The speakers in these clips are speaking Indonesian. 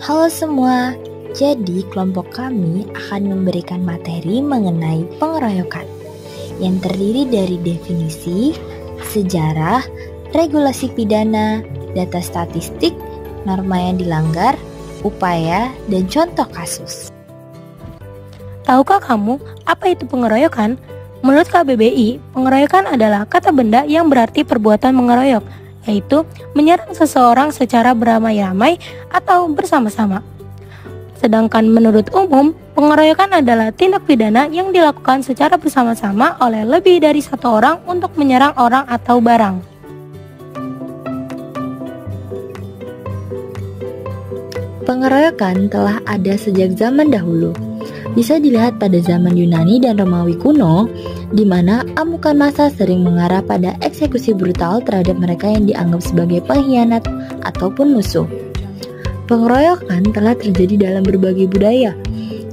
Halo semua, jadi kelompok kami akan memberikan materi mengenai pengeroyokan yang terdiri dari definisi, sejarah, regulasi pidana, data statistik, norma yang dilanggar, upaya, dan contoh kasus. Tahukah kamu apa itu pengeroyokan? Menurut KBBI, pengeroyokan adalah kata benda yang berarti perbuatan mengeroyok, yaitu menyerang seseorang secara beramai-ramai atau bersama-sama. Sedangkan menurut umum, pengeroyokan adalah tindak pidana yang dilakukan secara bersama-sama oleh lebih dari satu orang untuk menyerang orang atau barang. Pengeroyokan telah ada sejak zaman dahulu. Bisa dilihat pada zaman Yunani dan Romawi kuno, di mana amukan massa sering mengarah pada eksekusi brutal terhadap mereka yang dianggap sebagai pengkhianat ataupun musuh. Pengeroyokan telah terjadi dalam berbagai budaya,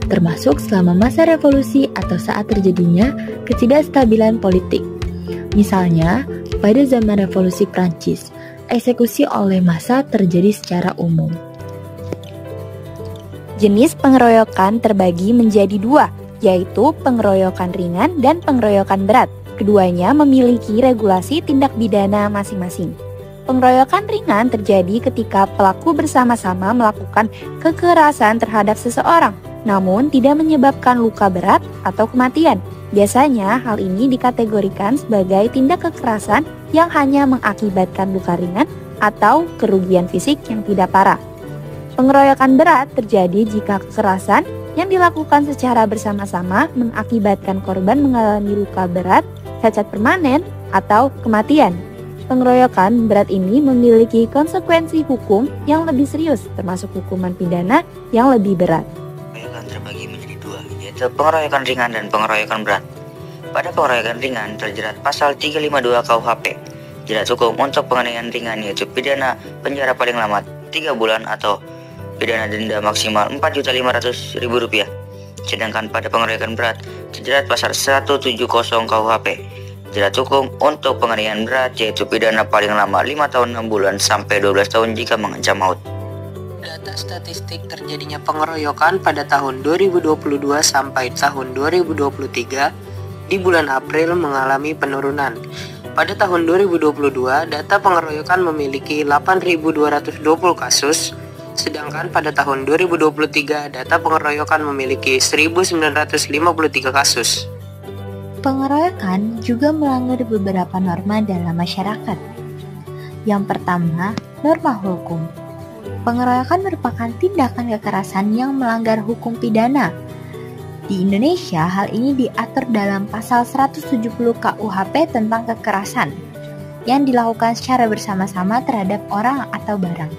termasuk selama masa revolusi atau saat terjadinya ketidakstabilan politik. Misalnya, pada zaman revolusi Prancis, eksekusi oleh massa terjadi secara umum. Jenis pengeroyokan terbagi menjadi dua, yaitu pengeroyokan ringan dan pengeroyokan berat. Keduanya memiliki regulasi tindak pidana masing-masing. Pengeroyokan ringan terjadi ketika pelaku bersama-sama melakukan kekerasan terhadap seseorang, namun tidak menyebabkan luka berat atau kematian. Biasanya hal ini dikategorikan sebagai tindak kekerasan yang hanya mengakibatkan luka ringan atau kerugian fisik yang tidak parah. Pengeroyokan berat terjadi jika kekerasan yang dilakukan secara bersama-sama mengakibatkan korban mengalami luka berat, cacat permanen, atau kematian. Pengeroyokan berat ini memiliki konsekuensi hukum yang lebih serius, termasuk hukuman pidana yang lebih berat. Pengeroyokan terbagi menjadi dua, yaitu pengeroyokan ringan dan pengeroyokan berat. Pada pengeroyokan ringan terjerat pasal 352 KUHP. Jerat hukum untuk penganiayaan ringan yaitu pidana penjara paling lama 3 bulan atau pidana denda maksimal Rp4.500.000. Sedangkan pada pengeroyokan berat terjerat pasal 170 KUHP. Jerat hukum untuk penganiayaan berat yaitu pidana paling lama 5 tahun 6 bulan sampai 12 tahun jika mengancam maut. Data statistik terjadinya pengeroyokan pada tahun 2022 sampai tahun 2023 di bulan April mengalami penurunan. Pada tahun 2022, data pengeroyokan memiliki 8.220 kasus, sedangkan pada tahun 2023 data pengeroyokan memiliki 1.953 kasus. Pengeroyokan juga melanggar beberapa norma dalam masyarakat. Yang pertama, norma hukum. Pengeroyokan merupakan tindakan kekerasan yang melanggar hukum pidana. Di Indonesia, hal ini diatur dalam pasal 170 KUHP tentang kekerasan yang dilakukan secara bersama-sama terhadap orang atau barang.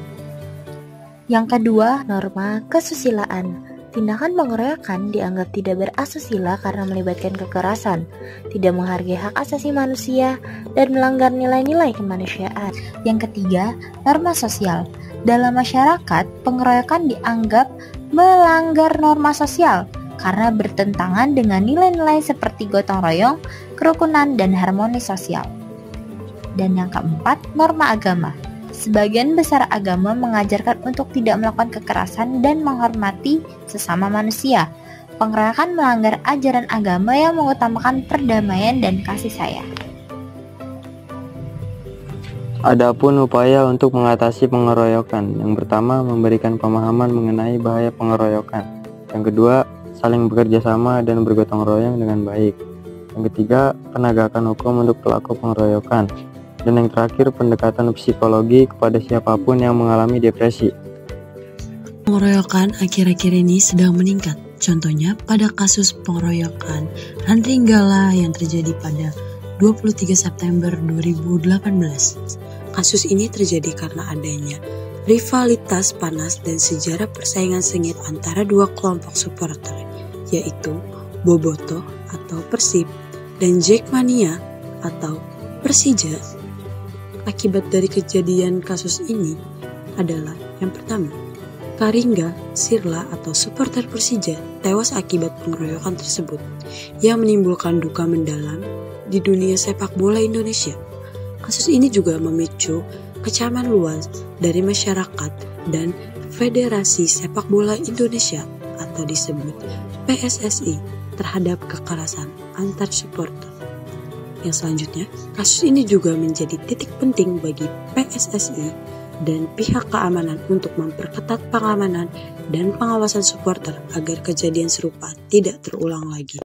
Yang kedua, norma kesusilaan. Tindakan pengeroyokan dianggap tidak berasusila karena melibatkan kekerasan, tidak menghargai hak asasi manusia, dan melanggar nilai-nilai kemanusiaan. Yang ketiga, norma sosial. Dalam masyarakat, pengeroyokan dianggap melanggar norma sosial karena bertentangan dengan nilai-nilai seperti gotong royong, kerukunan, dan harmoni sosial. Dan yang keempat, norma agama. Sebagian besar agama mengajarkan untuk tidak melakukan kekerasan dan menghormati sesama manusia. Pengeroyokan melanggar ajaran agama yang mengutamakan perdamaian dan kasih sayang. Adapun upaya untuk mengatasi pengeroyokan. Yang pertama, memberikan pemahaman mengenai bahaya pengeroyokan. Yang kedua, saling bekerja sama dan bergotong royong dengan baik. Yang ketiga, penegakan hukum untuk pelaku pengeroyokan. Dan yang terakhir, pendekatan psikologi kepada siapapun yang mengalami depresi. Pengeroyokan akhir-akhir ini sedang meningkat. Contohnya pada kasus pengeroyokan Randringgala yang terjadi pada 23 September 2018. Kasus ini terjadi karena adanya rivalitas panas dan sejarah persaingan sengit antara dua kelompok supporter, yaitu Bobotoh atau Persib dan Jackmania atau Persija. Akibat dari kejadian kasus ini adalah yang pertama, Karingga Sirla atau supporter Persija tewas akibat pengeroyokan tersebut yang menimbulkan duka mendalam di dunia sepak bola Indonesia. Kasus ini juga memicu kecaman luas dari masyarakat dan Federasi Sepak Bola Indonesia atau disebut PSSI terhadap kekerasan antar supporter. Yang selanjutnya, kasus ini juga menjadi titik penting bagi PSSI dan pihak keamanan untuk memperketat pengamanan dan pengawasan supporter agar kejadian serupa tidak terulang lagi.